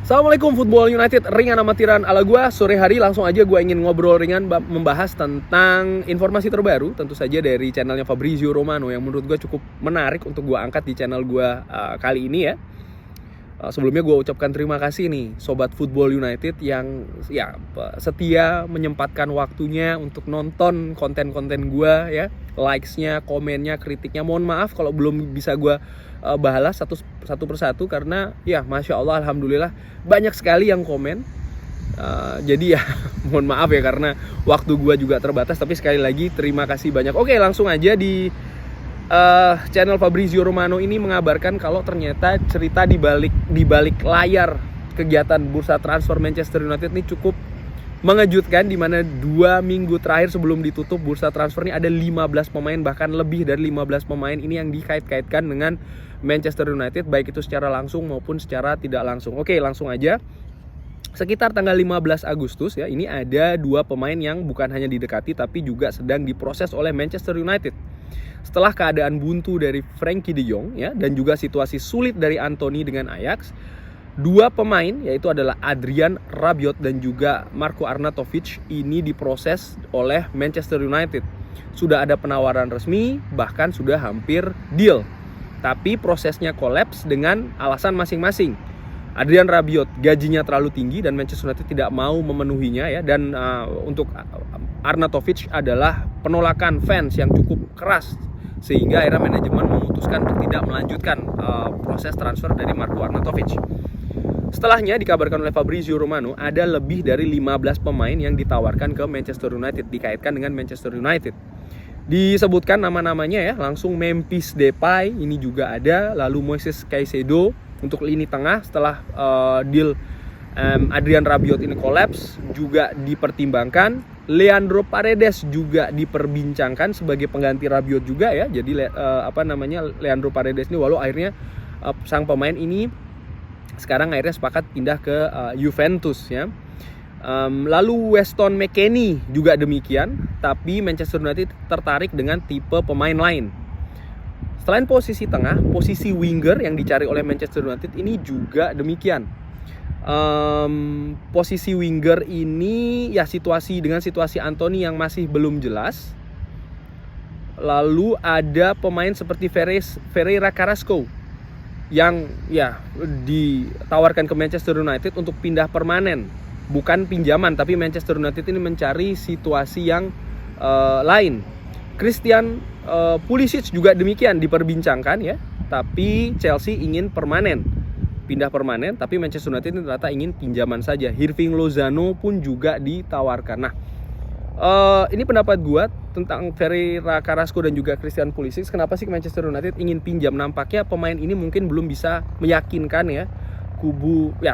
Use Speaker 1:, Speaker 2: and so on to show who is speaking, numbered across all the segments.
Speaker 1: Assalamualaikum Football United, ringan amatiran ala gue. Sore hari langsung aja gue ingin ngobrol ringan membahas tentang informasi terbaru, tentu saja dari channelnya Fabrizio Romano yang menurut gue cukup menarik untuk gue angkat di channel gue kali ini ya. Sebelumnya gue ucapkan terima kasih nih Sobat Football United yang ya setia menyempatkan waktunya untuk nonton konten-konten gue ya. Likes-nya, komennya, kritiknya, mohon maaf kalau belum bisa gue balas satu persatu karena ya Masya Allah Alhamdulillah banyak sekali yang komen. Jadi ya mohon maaf ya karena waktu gue juga terbatas, tapi sekali lagi terima kasih banyak. Oke, langsung aja di channel Fabrizio Romano ini mengabarkan kalau ternyata cerita di balik layar kegiatan bursa transfer Manchester United ini cukup mengejutkan, di mana 2 minggu terakhir sebelum ditutup bursa transfer ini ada 15 pemain, bahkan lebih dari 15 pemain ini yang dikait-kaitkan dengan Manchester United, baik itu secara langsung maupun secara tidak langsung. Oke, langsung aja. Sekitar tanggal 15 Agustus ya, ini ada 2 pemain yang bukan hanya didekati tapi juga sedang diproses oleh Manchester United. Setelah keadaan buntu dari Frenkie de Jong ya, dan juga situasi sulit dari Anthony dengan Ajax, 2 pemain yaitu adalah Adrian Rabiot dan juga Marko Arnautovic ini diproses oleh Manchester United. Sudah ada penawaran resmi, bahkan sudah hampir deal. Tapi prosesnya kolaps dengan alasan masing-masing. Adrian Rabiot gajinya terlalu tinggi dan Manchester United tidak mau memenuhinya ya, dan untuk Arnautovic adalah penolakan fans yang cukup keras, sehingga akhirnya manajemen memutuskan untuk tidak melanjutkan proses transfer dari Marko Arnautovic. Setelahnya dikabarkan oleh Fabrizio Romano ada lebih dari 15 pemain yang ditawarkan ke Manchester United, dikaitkan dengan Manchester United. Disebutkan nama-namanya ya, langsung Memphis Depay ini juga ada, lalu Moises Caicedo untuk lini tengah setelah deal Adrian Rabiot ini kolaps juga dipertimbangkan. Leandro Paredes juga diperbincangkan sebagai pengganti Rabiot juga ya. Jadi Leandro Paredes ini walau akhirnya sang pemain ini sekarang akhirnya sepakat pindah ke Juventus ya. Lalu Weston McKennie juga demikian, tapi Manchester United tertarik dengan tipe pemain lain. Selain posisi tengah, posisi winger yang dicari oleh Manchester United ini juga demikian. Posisi winger ini ya situasi Anthony yang masih belum jelas. Lalu ada pemain seperti Ferreira Carrasco yang ya ditawarkan ke Manchester United untuk pindah permanen, bukan pinjaman, tapi Manchester United ini mencari situasi yang lain. Christian Pulisic juga demikian diperbincangkan ya, tapi Chelsea ingin pindah permanen, tapi Manchester United ini ternyata ingin pinjaman saja. Hirving Lozano pun juga ditawarkan. Nah, ini pendapat gue tentang Ferreira Carrasco dan juga Christian Pulisic. Kenapa sih Manchester United ingin pinjam? Nampaknya pemain ini mungkin belum bisa meyakinkan ya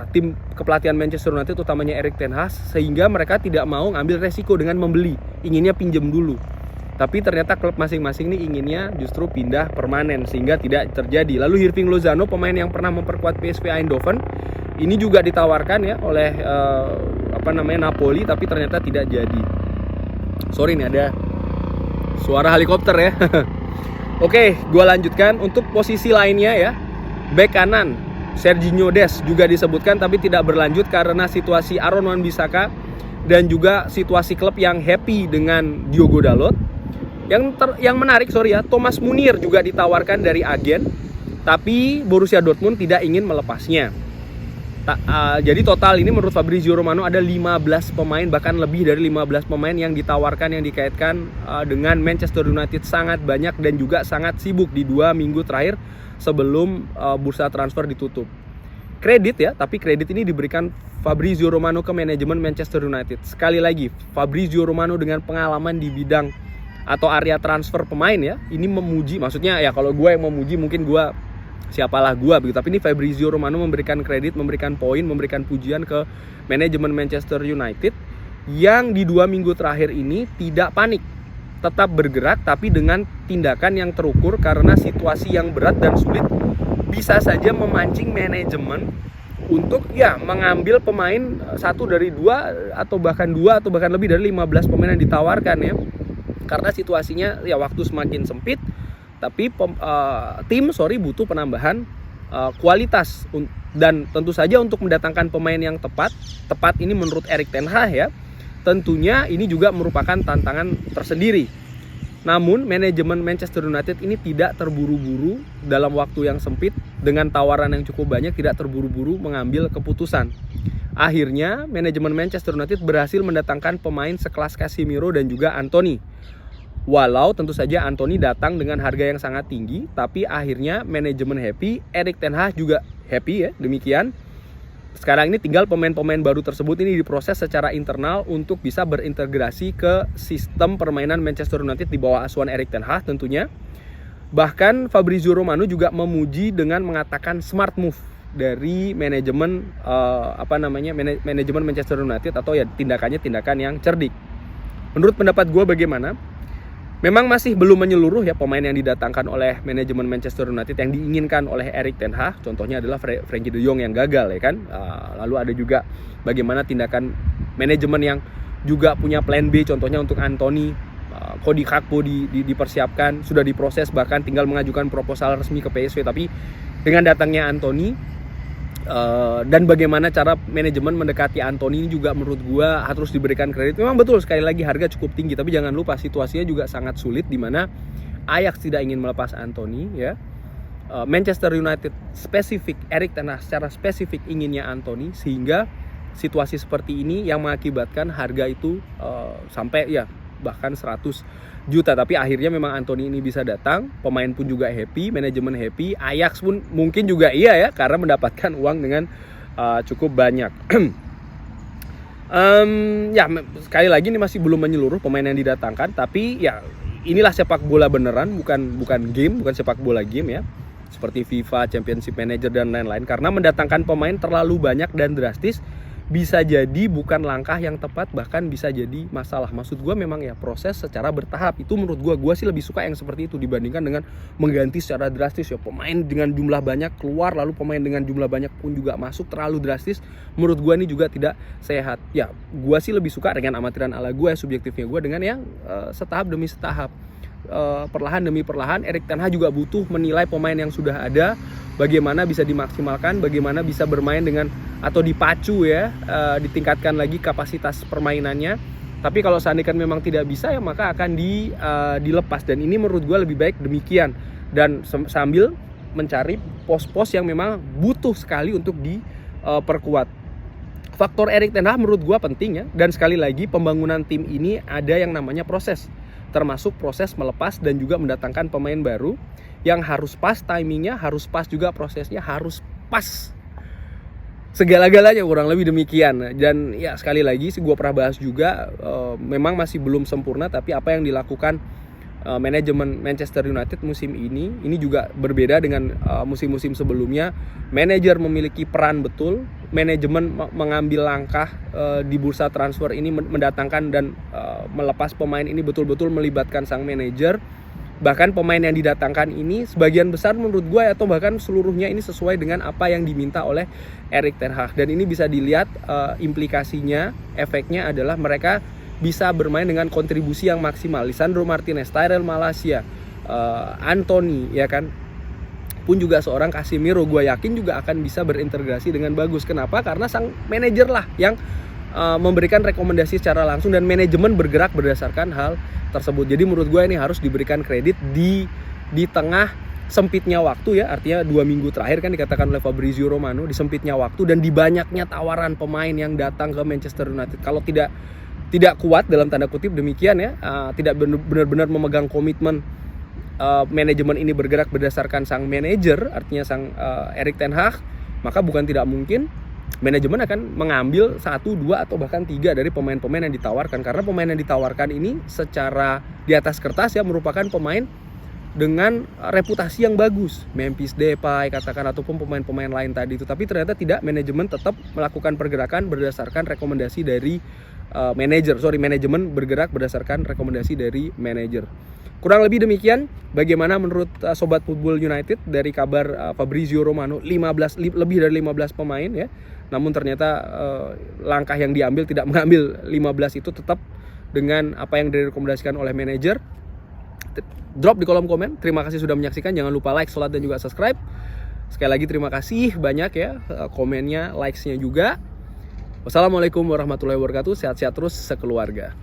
Speaker 1: tim kepelatihan Manchester United, utamanya Erik ten Hag, sehingga mereka tidak mau ngambil resiko dengan membeli, inginnya pinjam dulu. Tapi ternyata klub masing-masing ini inginnya justru pindah permanen, sehingga tidak terjadi. Lalu Hirving Lozano, pemain yang pernah memperkuat PSV Eindhoven, ini juga ditawarkan ya oleh Napoli, tapi ternyata tidak jadi. Sorry nih ada suara helikopter ya. Oke, gue lanjutkan untuk posisi lainnya ya. Bek kanan Serginho Dest juga disebutkan, tapi tidak berlanjut karena situasi Aaron Wan-Bissaka dan juga situasi klub yang happy dengan Diogo Dalot. Yang menarik Thomas Munir juga ditawarkan dari agen, tapi Borussia Dortmund tidak ingin melepasnya. Jadi total ini menurut Fabrizio Romano ada 15 pemain, bahkan lebih dari 15 pemain yang ditawarkan, yang dikaitkan dengan Manchester United, sangat banyak dan juga sangat sibuk di 2 minggu terakhir sebelum bursa transfer ditutup. Kredit ya, tapi kredit ini diberikan Fabrizio Romano ke manajemen Manchester United. Sekali lagi, Fabrizio Romano dengan pengalaman di bidang atau area transfer pemain ya, ini memuji, maksudnya ya kalau gue yang memuji mungkin gue siapalah gue begitu, tapi ini Fabrizio Romano memberikan kredit, memberikan poin, memberikan pujian ke manajemen Manchester United yang di 2 minggu terakhir ini tidak panik, tetap bergerak tapi dengan tindakan yang terukur, karena situasi yang berat dan sulit bisa saja memancing manajemen untuk ya mengambil pemain 1 dari 2 atau bahkan lebih dari 15 pemain yang ditawarkan ya. Karena situasinya ya waktu semakin sempit, tapi tim butuh penambahan kualitas dan tentu saja untuk mendatangkan pemain yang tepat ini menurut Erik ten Hag ya, tentunya ini juga merupakan tantangan tersendiri. Namun manajemen Manchester United ini tidak terburu-buru dalam waktu yang sempit dengan tawaran yang cukup banyak, tidak terburu-buru mengambil keputusan. Akhirnya manajemen Manchester United berhasil mendatangkan pemain sekelas Casemiro dan juga Anthony. Walau tentu saja Anthony datang dengan harga yang sangat tinggi, tapi akhirnya manajemen happy, Erik ten Hag juga happy ya, demikian. Sekarang ini tinggal pemain-pemain baru tersebut ini diproses secara internal untuk bisa berintegrasi ke sistem permainan Manchester United di bawah asuhan Erik ten Hag tentunya. Bahkan Fabrizio Romano juga memuji dengan mengatakan smart move dari manajemen manajemen Manchester United, atau ya tindakan yang cerdik. Menurut pendapat gue bagaimana? Memang masih belum menyeluruh ya pemain yang didatangkan oleh manajemen Manchester United yang diinginkan oleh Erik ten Hag. Contohnya adalah Frenkie de Jong yang gagal ya kan. Lalu ada juga bagaimana tindakan manajemen yang juga punya plan B, contohnya untuk Anthony. Cody Gakpo dipersiapkan, sudah diproses, bahkan tinggal mengajukan proposal resmi ke PSV. Tapi dengan datangnya Anthony dan bagaimana cara manajemen mendekati Anthony ini juga menurut gua harus diberikan kredit. Memang betul sekali lagi harga cukup tinggi, tapi jangan lupa situasinya juga sangat sulit di mana Ajax tidak ingin melepas Anthony ya. Manchester United spesifik, Erik ten Hag secara spesifik inginnya Anthony, sehingga situasi seperti ini yang mengakibatkan harga itu sampai ya bahkan 100 juta. Tapi akhirnya memang Anthony ini bisa datang, pemain pun juga happy, manajemen happy, Ajax pun mungkin juga iya ya, karena mendapatkan uang dengan cukup banyak. Ya sekali lagi ini masih belum menyeluruh pemain yang didatangkan, tapi ya inilah sepak bola beneran, bukan game, bukan sepak bola game ya, seperti FIFA, Championship Manager dan lain-lain. Karena mendatangkan pemain terlalu banyak dan drastis bisa jadi bukan langkah yang tepat, bahkan bisa jadi masalah. Maksud gue memang ya proses secara bertahap. Itu menurut gue sih lebih suka yang seperti itu dibandingkan dengan mengganti secara drastis ya, pemain dengan jumlah banyak keluar lalu pemain dengan jumlah banyak pun juga masuk, terlalu drastis. Menurut gue ini juga tidak sehat. Ya gue sih lebih suka dengan amatiran ala gue, subjektifnya gue, dengan yang setahap demi setahap, perlahan demi perlahan. Erik ten Hag juga butuh menilai pemain yang sudah ada, bagaimana bisa dimaksimalkan, bagaimana bisa bermain dengan atau dipacu ya, ditingkatkan lagi kapasitas permainannya. Tapi kalau seandainya memang tidak bisa ya maka akan dilepas, dan ini menurut gue lebih baik demikian, dan sambil mencari pos-pos yang memang butuh sekali untuk diperkuat. Faktor Erik ten Hag menurut gue penting ya, dan sekali lagi pembangunan tim ini ada yang namanya proses, termasuk proses melepas dan juga mendatangkan pemain baru yang harus pas timingnya, harus pas juga prosesnya, harus pas segala-galanya, kurang lebih demikian. Dan ya sekali lagi sih gue pernah bahas juga, memang masih belum sempurna, tapi apa yang dilakukan manajemen Manchester United musim ini juga berbeda dengan musim-musim sebelumnya. Manajer memiliki peran betul, manajemen mengambil langkah di bursa transfer ini, mendatangkan dan melepas pemain ini betul-betul melibatkan sang manajer. Bahkan pemain yang didatangkan ini sebagian besar menurut gue atau bahkan seluruhnya ini sesuai dengan apa yang diminta oleh Erik ten Hag. Dan ini bisa dilihat implikasinya, efeknya adalah mereka bisa bermain dengan kontribusi yang maksimal. Lisandro Martinez, Tyrell Malacia, Anthony ya kan, pun juga seorang Casemiro, gue yakin juga akan bisa berintegrasi dengan bagus. Kenapa? Karena sang manajer lah yang memberikan rekomendasi secara langsung, dan manajemen bergerak berdasarkan hal tersebut. Jadi menurut gue ini harus diberikan kredit di tengah sempitnya waktu ya, artinya 2 minggu terakhir kan dikatakan oleh Fabrizio Romano, di sempitnya waktu dan di banyaknya tawaran pemain yang datang ke Manchester United. Kalau tidak kuat dalam tanda kutip demikian ya, tidak benar-benar memegang komitmen, manajemen ini bergerak berdasarkan sang manajer, artinya sang Erik ten Hag, maka bukan tidak mungkin manajemen akan mengambil 1, 2 atau bahkan 3 dari pemain-pemain yang ditawarkan. Karena pemain yang ditawarkan ini secara di atas kertas ya merupakan pemain dengan reputasi yang bagus, Memphis Depay katakan, ataupun pemain-pemain lain tadi itu. Tapi ternyata tidak, manajemen tetap melakukan pergerakan berdasarkan rekomendasi dari manajemen bergerak berdasarkan rekomendasi dari manajer. Kurang lebih demikian. Bagaimana menurut Sobat Football United dari kabar Fabrizio Romano, lebih dari 15 pemain ya. Namun ternyata langkah yang diambil tidak mengambil 15 itu, tetap dengan apa yang direkomendasikan oleh manajer. Drop di kolom komen. Terima kasih sudah menyaksikan. Jangan lupa like, share, dan juga subscribe. Sekali lagi terima kasih banyak ya komennya, likes-nya juga. Wassalamualaikum warahmatullahi wabarakatuh. Sehat-sehat terus sekeluarga.